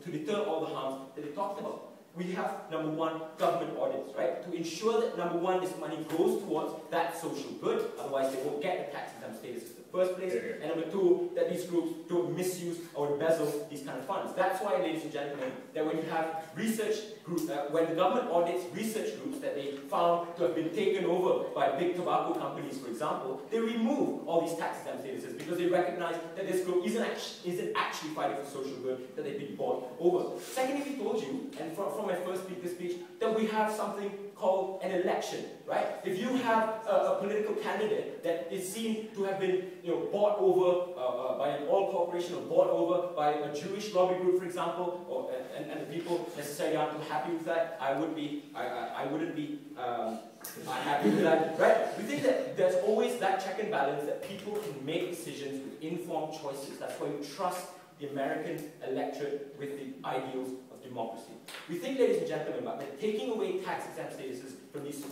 to deter all the harms that they talked about. We have, number one, government audits, right? To ensure that, number one, this money goes towards that social good, otherwise they won't get the tax-exempt status in the first place. And number two, that these groups don't misuse or embezzle these kind of funds. That's why, ladies and gentlemen, that when you have research groups, when the government audits research groups that they found to have been taken over by big tobacco companies, for example, they remove all these tax-exempt statuses because they recognize that this group isn't actually fighting for social good, that they've been bought over. Secondly, we told you, and from my first speaker speech, that we have something called an election, right? If you have a political candidate that is seen to have been bought over by an oil corporation or bought over by a Jewish lobby group, for example, and the people necessarily aren't too happy with that, I wouldn't be unhappy with that, right? We think that there's always that check and balance, that people can make decisions with informed choices. That's why we trust the American electorate with the ideals of democracy. We think, ladies and gentlemen, that taking away tax-exempt statuses from these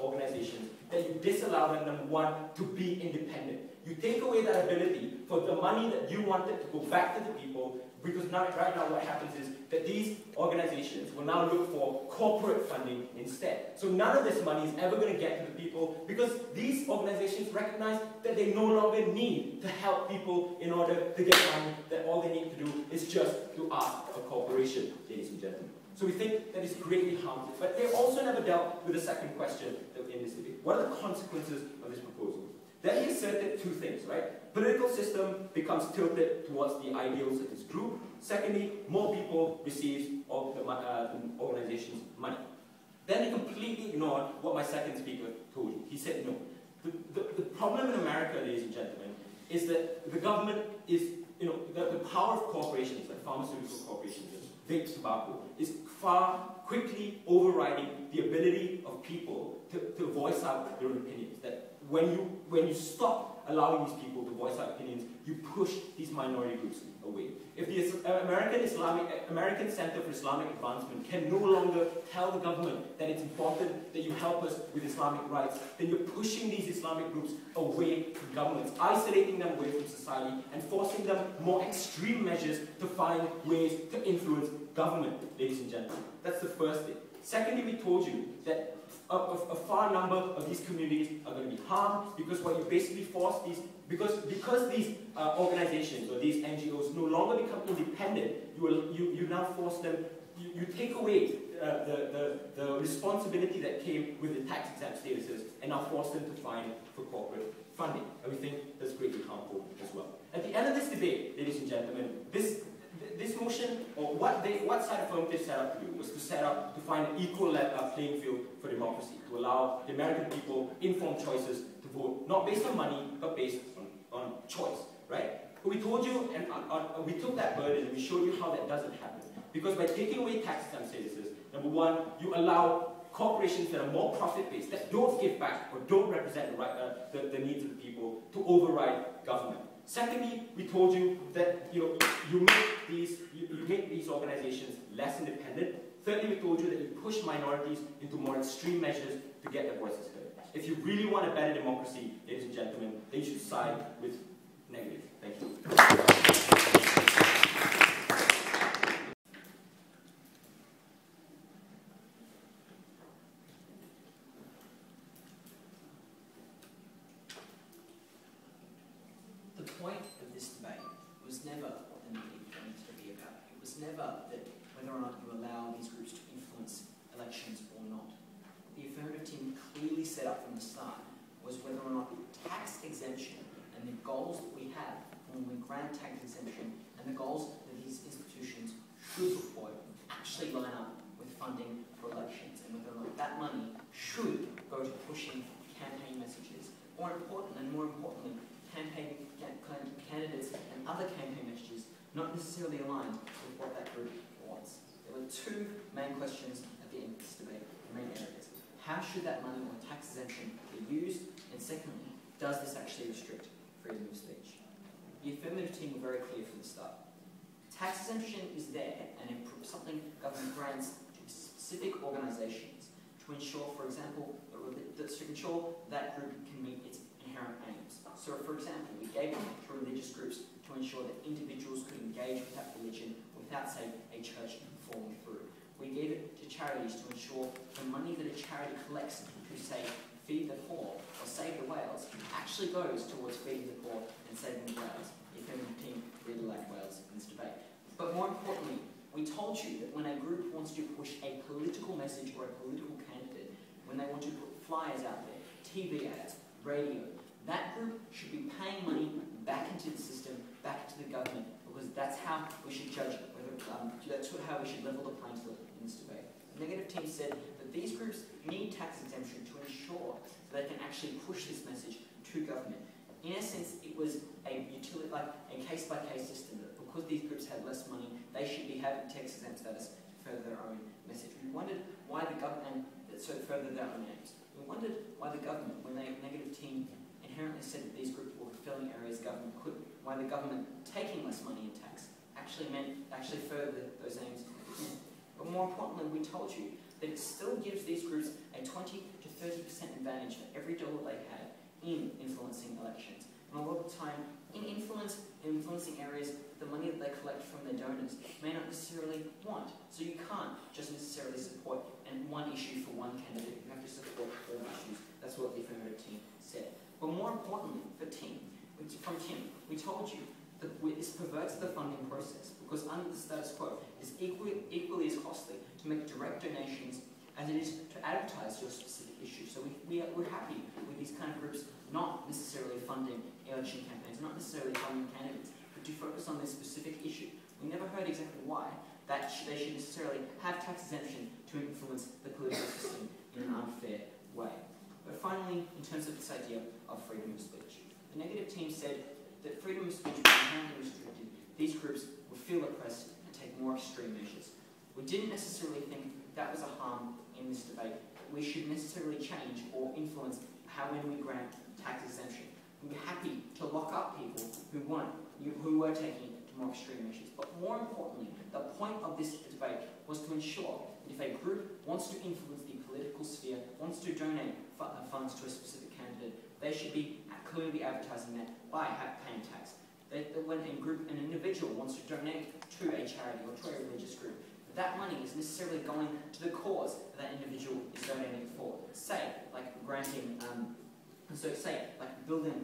organizations, that you disallow them, number one, to be independent. You take away that ability for the money that you wanted to go back to the people, because right now what happens is that these organizations will now look for corporate funding instead. So none of this money is ever going to get to the people, because these organizations recognize that they no longer need to help people in order to get money, that all they need to do is just to ask a corporation, ladies and gentlemen. So we think that it's greatly harmful. But they also never dealt with the second question in this debate. What are the consequences of this proposal? Then he asserted two things, right? Political system becomes tilted towards the ideals of this group. Secondly, more people receive all the organization's money. Then he completely ignored what my second speaker told you. He said no. The problem in America, ladies and gentlemen, is that the government is, the power of corporations, like pharmaceutical corporations, big tobacco, is far quickly overriding the ability of people to voice out their own opinions. That when you stop allowing these people to voice out opinions, you push these minority groups away. If the American Center for Islamic Advancement can no longer tell the government that it's important that you help us with Islamic rights, then you're pushing these Islamic groups away from governments, isolating them away from society, and forcing them more extreme measures to find ways to influence government, ladies and gentlemen. That's the first thing. Secondly, we told you that a far number of these communities are going to be harmed, because what you basically force these, because these organizations or these NGOs no longer become independent, you now force them, you take away the responsibility that came with the tax-exempt statuses and now force them to find for corporate funding. And we think that's greatly harmful as well. At the end of this debate, ladies and gentlemen, this motion, or what side Affirmative set up to do, was to find an equal playing field for democracy, to allow the American people informed choices to vote, not based on money, but based on choice, right? But we told you, and we took that burden and we showed you how that doesn't happen. Because by taking away tax-exempt statuses, number one, you allow corporations that are more profit-based, that don't give back or don't represent the needs of the people, to override government. Secondly, we told you that you make these organizations less independent. Thirdly, we told you that you push minorities into more extreme measures to get their voices heard. If you really want a better democracy, ladies and gentlemen, then you should side with negative. Thank you. the point of this debate was never what the negative going to be about. It was never that whether or not you allow these groups to influence elections or not. The Affirmative team clearly set up from the start was whether or not tax exemption and the goals that we have when we grant tax exemption and the goals that these institutions should support actually line up with funding for elections, and whether or not that money should go to pushing campaign messages, or more importantly, candidates and other campaign messages not necessarily aligned with what that group wants. There were two main questions at the end of this debate, the main areas. How should that money or tax exemption be used? And secondly, does this actually restrict freedom of speech? The Affirmative team were very clear from the start. Tax exemption is there, and it's something government grants to specific organisations to ensure, for example, to ensure that group can meet its inherent aims. So, for example, we gave it to religious groups to ensure that individuals could engage with that religion without, say, a church falling through. We gave it to charities to ensure the money that a charity collects to, say, feed the poor or save the whales actually goes towards feeding the poor and saving the whales. The Affirmative team really like whales in this debate. But more importantly, we told you that when a group wants to push a political message or a political candidate, when they want to put flyers out there, TV ads, radio, that group should be paying money back into the system, back into the government, because that's how we should judge whether, that's how we should level the playing field in this debate. The negative team said that these groups need tax exemption to ensure that they can actually push this message to government. In essence, it was a utility, like a case-by-case system, that because these groups had less money, they should be having tax-exempt status to further their own message. We wondered why the government, so further their own aims. We wondered why the government, when the negative team inherently said that these groups were fulfilling areas government could, why the government taking less money in tax actually further those aims. But more importantly, we told you that it still gives these groups a 20 to 30% advantage for every dollar they have in influencing elections. And a lot of the time, in influencing areas, the money that they collect from their donors may not necessarily want. So you can't just necessarily support one issue for one candidate. You have to support all issues. That's what the Affirmative team said. But more importantly, from Tim, we told you that this perverts the funding process, because under the status quo, it's equally as costly to make direct donations as it is to advertise your specific issue. So we're happy with these kind of groups not necessarily funding election campaigns, not necessarily funding candidates, but to focus on this specific issue. We never heard exactly why they should necessarily have tax exemption to influence the political system in an unfair way. But finally, in terms of this idea of freedom of speech, the negative team said that freedom of speech was inherently restricted. These groups would feel oppressed and take more extreme measures. We didn't necessarily think that was a harm in this debate. We should necessarily change or influence how when we grant tax exemption. We're happy to lock up people who were taking it to more extreme measures. But more importantly, the point of this debate was to ensure that if a group wants to influence the political sphere, wants to donate funds to a specific candidate, they should be clearly advertising that by paying tax. When an individual wants to donate to a charity or to a religious group, that money is necessarily going to the cause that individual is donating for. Say, like granting, building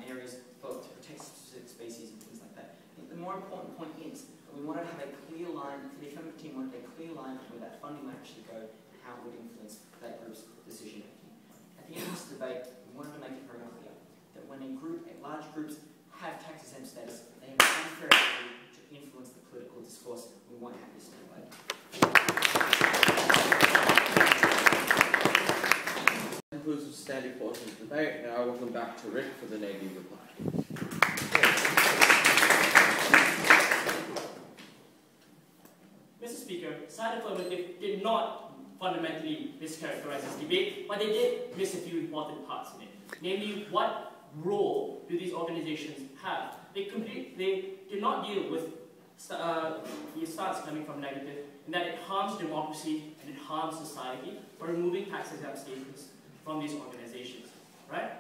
areas to protect specific species and things like that. The more important point is that we wanted to have a clear line, the Affirmative team wanted a clear line where that funding might actually go and how it would influence that group's decision making. At the end of this debate, we wanted to make it very clear that when large groups have tax exempt status, they have an unfair ability to influence the political discourse. We won't have this debate. That concludes the standing portion of the debate. Now I welcome back to Rick for the negative reply. Mr. Speaker, side Affirmative did not fundamentally mischaracterize this debate, but they did miss a few important parts in it. Namely, what role do these organizations have? They do not deal with the stance coming from negative, in that it harms democracy and it harms society by removing tax-exempt status from these organizations. Right?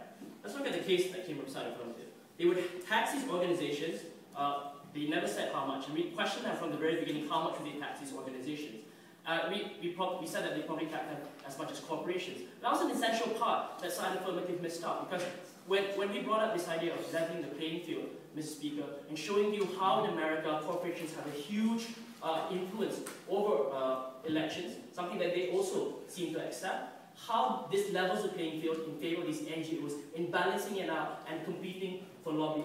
Let's look at the case that came from side Affirmative. They would tax these organizations. They never said how much, and we questioned them from the very beginning. How much would they tax these organizations? We said that they probably tax them as much as corporations. That was an essential part that side Affirmative missed out, because when we brought up this idea of leveling the playing field, Mr. Speaker, and showing you how in America corporations have a huge influence over elections, something that they also seem to accept, how this levels the playing field in favor of these NGOs in balancing it out and competing for lobby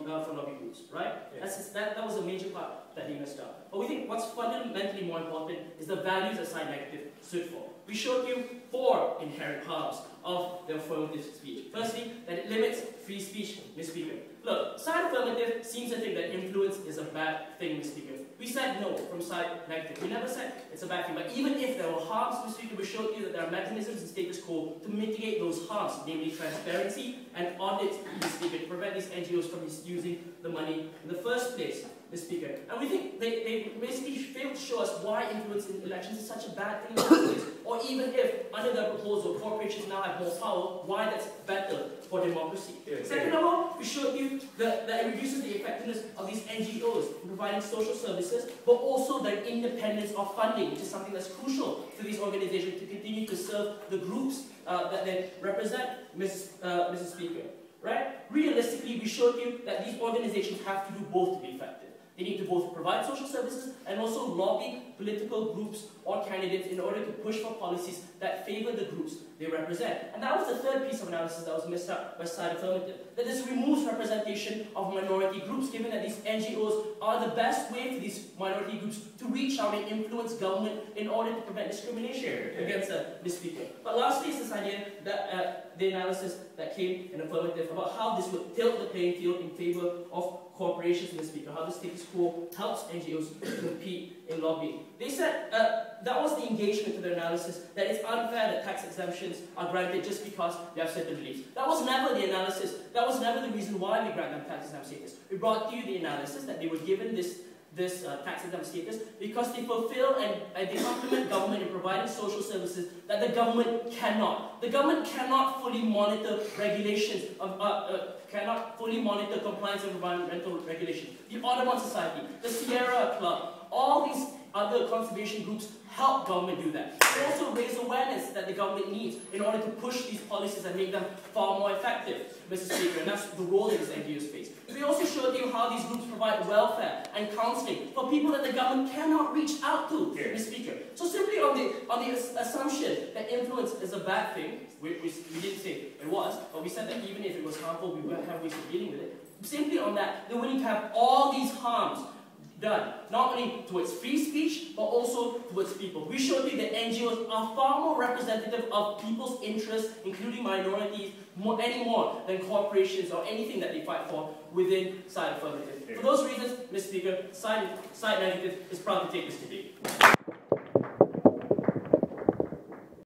groups, right? Yes. That was a major part that they messed up. But we think what's fundamentally more important is the values that side negative stood for. We showed you 4 inherent harms of the affirmative speech. Firstly, that it limits free speech, Mr. Speaker. Look, side affirmative seems to think that influence is a bad thing, Mr. Speaker. We said no from side negative. We never said it's a bad thing. But even if there were harms, Mr. Speaker, we showed you that there are mechanisms in status quo to mitigate those harms, namely transparency and audit, Mr. Speaker, to prevent these NGOs from misusing the money in the first place, Mr. Speaker. And we think they basically failed to show us why influence in elections is such a bad thing in the first place. Or even if, under their proposal, corporations now have more power, why that's better for democracy. Second of all, we showed you that it reduces the effectiveness of these NGOs in providing social services, but also their independence of funding, which is something that's crucial to these organizations to continue to serve the groups that they represent, Mrs. Speaker. Right? Realistically, we showed you that these organizations have to do both to be effective. They need to both provide social services and also lobby political groups or candidates in order to push for policies that favor the groups they represent. And that was the third piece of analysis that was missed out by side affirmative. That this removes representation of minority groups, given that these NGOs are the best way for these minority groups to reach out and influence government in order to prevent discrimination against this speaker. But lastly is this idea that the analysis that came in affirmative about how this would tilt the playing field in favor of corporations, Mr. Speaker, how the status quo helps NGOs compete in lobbying. They said that was the engagement to their analysis, that it's unfair that tax exemptions are granted just because they have certain beliefs. That was never the analysis, that was never the reason why we grant them tax exempt status. We brought to you the analysis that they were given this tax exempt status because they fulfill and they complement government in providing social services that the government cannot. The government cannot fully monitor regulations, cannot fully monitor compliance of environmental regulations. The Audubon Society, the Sierra Club, all these other conservation groups help government do that. They also raise awareness that the government needs in order to push these policies and make them far more effective, Mr. Speaker, and that's the role that these NGOs face. We also showed you how these groups provide welfare and counseling for people that the government cannot reach out to, Mr. Speaker. So simply on the assumption that influence is a bad thing, we didn't say it was, but we said that even if it was harmful, we would have ways of dealing with it. Simply on that, they're willing to have all these harms done, not only towards free speech, but also towards people. We showed you that NGOs are far more representative of people's interests, including minorities, any more than corporations or anything that they fight for within side affirmative. For those reasons, Mr. Speaker, side negative is proud to take this debate.